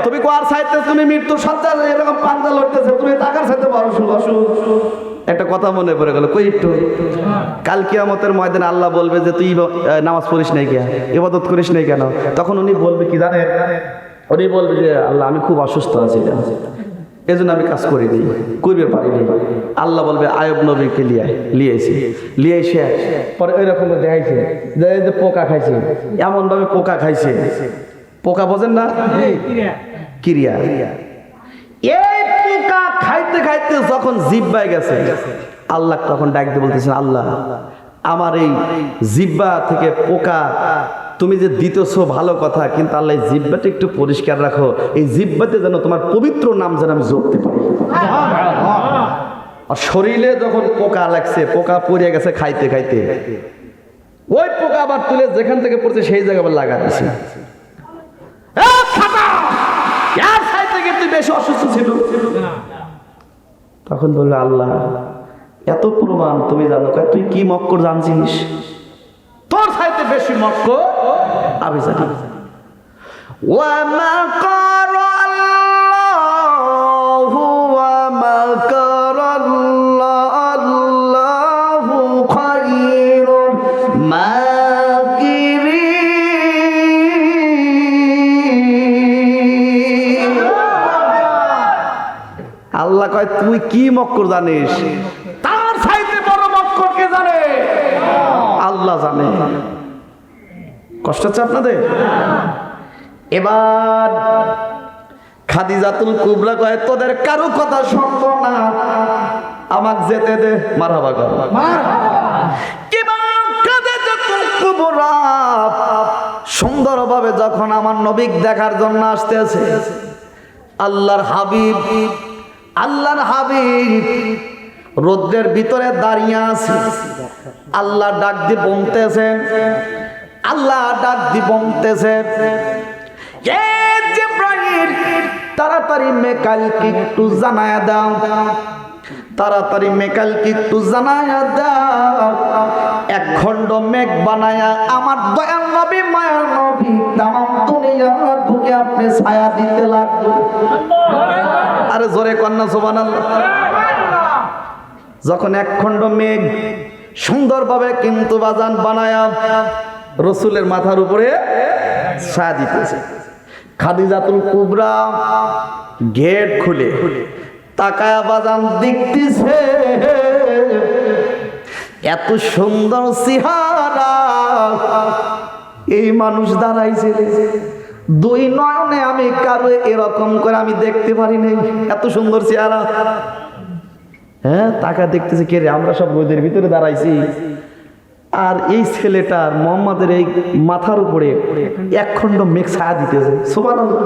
তুমি কোয়ার সাইতে তুমি মৃত্যুর সজ্জা এরকম পাঞ্জা লড়তেছে, তুমি টাকার সাথে অসুখ অসুখ। একটা কথা মনে পড়ে গেল, কই একটু কাল কিয়ামতের ময়দানে আল্লাহ বলবে যে তুই নামাজ পড়িস নাই কেন, ইবাদত করিস নাই কেন? তখন উনি বলবে কি জানেন? উনি বলবে যে আল্লাহ আমি খুব অসুস্থ আছি, এই জন্য আমি কাজ করিনি, করবে পারিনি। আল্লাহ বলবে আয়ুব নবীকে লিয়ে এসে পরে ওই রকম দেখাইছে যে পোকা খাইছে, এমন ভাবে পোকা খাইছে, পোকা বোঝেন না, ক্রিয়া। এই পোকা খাইতে খাইতে যখন জিহ্বায় গেছে, আল্লাহ তখন ডাক দিয়ে বলতেছেন, আল্লাহ আমার এই জিহ্বা থেকে পোকা তুমি যে দিতেছো ভালো কথা, কিন্তু আল্লাহ এই জিহ্বাটা একটু পরিষ্কার রাখো, এই জিহ্বাতে যেন তোমার পবিত্র নাম যেন আমি জপতে পারি। আর শরীরে যখন পোকা লাগছে, পোকা পড়ে গেছে খাইতে খাইতে, ওই পোকা আবার তুলে যেখান থেকে পড়ছে সেই জায়গায় আবার লাগা দিছে। বেশি অসুস্থ ছিল, তখন বললো আল্লাহ এত প্রমাণ তুমি জানো, তুই কি মক্কর জানছিস? তোর চাইতে বেশি মক্কর আমি জানি। আল্লাহ কয় তুই কি মক্কর জানিস? তার চাইতে বড় মক্কর কে জানে? আল্লাহ জানে। কষ্ট হচ্ছে আপনাদের? এবার খাদিজাতুল কুবরা কয় তোদের কারো কথা শুনবো না, আমাকে যেতে দে। মারহাবা কর। খাদিজাতুল কুবরা সুন্দরভাবে যখন আমার নবীকে দেখার জন্য আসতেছে, আল্লাহর হাবিব রোদ্রের ভিতরে দাঁড়িয়ে আছে। আল্লাহ ডাক দিয়ে বলতেছেন, তাড়াতাড়ি মেকাইলকে একটু জানায়া দাও, এক খণ্ড মেঘ বানায়া আমার দয়াল নবী মায়ার নবী তামাম দুনিয়ার বুকে আপনি ছায়া দিতে লাগবে। আরে জোরে কন্যা সুবহানাল্লাহ। যখন এক খণ্ড মেঘ সুন্দরভাবে কিন্তু বাজান বানায়া রসুলের মাথার উপরে ছায়া দিতেছে, খাদিজাতুল কুবরা গেট খুলে তাকায়া বাজান দেখতেছে এত সুন্দর চেহারা এই মানুষ দাঁড়াইছে। দুই নয়নে আমি কারো এরকম করে আমি দেখতে পারি নাই, এত সুন্দর চেহারা। হ্যাঁ, তাকা দেখতেছে কে রে, আমরা সব রোদের ভিতরে দাঁড়াইছি, আর এই ছেলেটার মোহাম্মদের এই মাথার উপরে এক খণ্ড মেঘ ছায়া দিতেছে। সুবহানাল্লাহ।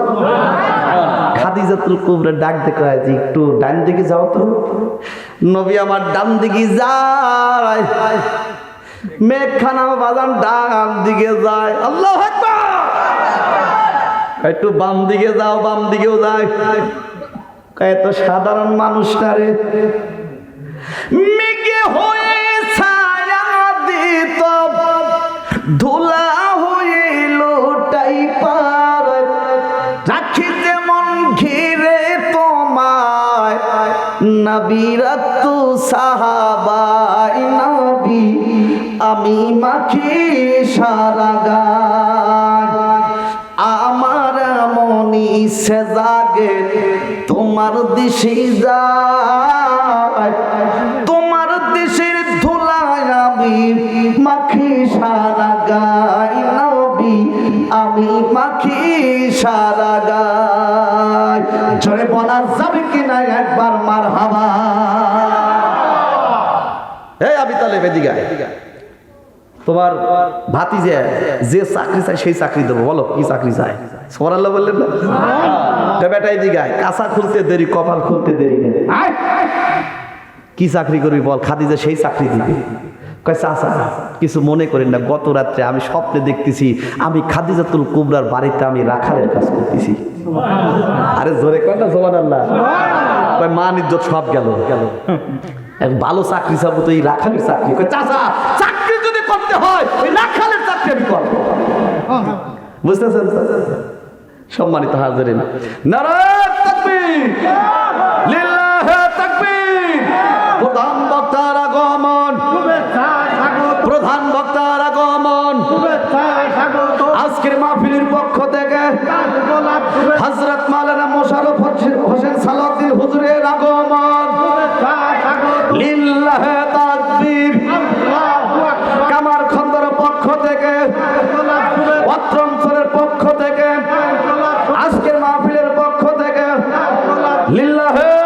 খাদিজাতুল কুবরা ডাক দেখে যে একটু ডান দিকে যাও তো। নবী আমার ডান দিকে যায়, মেঘখানা বাজান ডান দিকে যায়। আল্লাহু আকবার। একটু বাম দিকে যাও, বাম দিকেও যায়। এত সাধারণ মানুষ না রে, মেঘে হয়ে ছায়া দিত, ধুলা হয়ে লোটাই পার, রাখি যেমন ঘিরে তোমায় নবীরা তু সাহাবাই নবী, আমি মাখি সারা গান, আমার মনি সে জাগে তোমার দিশে যায়, তোমার দেশের ধুলায় আমি মাখি সারা গাই নবী, আমি মাখি সারা গাই। জোরে বলা যাবে কিনা একবার মারহাবা। এই আবি তালেব এদিকে আয়। তোমার ভাতিজা যে চাকরি চাই সেই চাকরি দেবো, বলো কি চাকরি চাই? সুবহানাল্লাহ বললেন না? বেটা এদিকে আয়, কাঁচা খুলতে দেরি কপাল খুলতে দেরি নেই। কি চাকরি করবি বল? খাদিজা সেই চাকরি দিবি। কয় চাচা কিছু মনে করেন না, গত রাত্রে আমি স্বপ্নে দেখতেছি আমি খাদিজাতুল কুবরার বাড়িতে আমি রাখালের কাজ করতেছি। আরে জোরে কয় না সুবহানাল্লাহ। কয় মান ইজ্জত সব গেল। ভালো চাকরি চাবো তো এই রাখালের চাকরি। কয় চাচা চাকরি যদি করতে হয় ওই রাখালের চাকরি আমি করবো। বুঝতেছেন? সম্মানিত হাজিরিন, নারায়ে তাকবীর, লিল্লাহি তাকবীর। প্রধান বক্তার আগমন, প্রধান বক্তার আগমন। আজকের মাহফিলের পক্ষ থেকে হযরত মাওলানা মোশাররফ হোসেন সালাউদ্দিন হুজুরের আগমন। লিল্লাহি তাকবীর। কামার খন্দর পক্ষ থেকে, অত্র অঞ্চলের পক্ষ থেকে, আজকের মাহফিলের পক্ষ থেকে লিল্লাহি